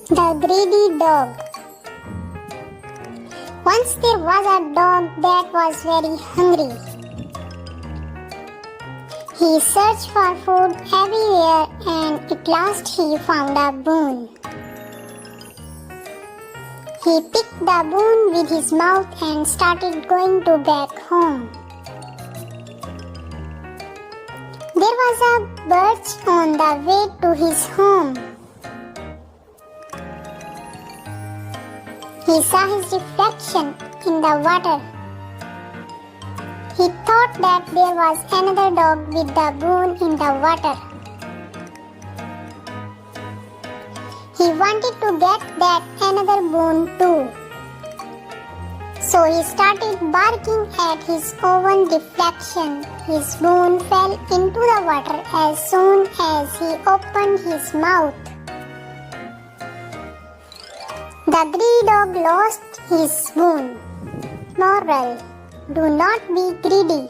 The greedy dog. Once there was a dog that was very hungry. He searched for food everywhere and at last he found a bone. He picked the bone with his mouth and started going to back home. There was a birch on the way to his home. He saw his reflection in the water. He thought that there was another dog with the bone in the water. He wanted to get that another bone too. So he started barking at his own reflection. His bone fell into the water as soon as he opened his mouth. The greedy dog lost his bone. Moral: do not be greedy.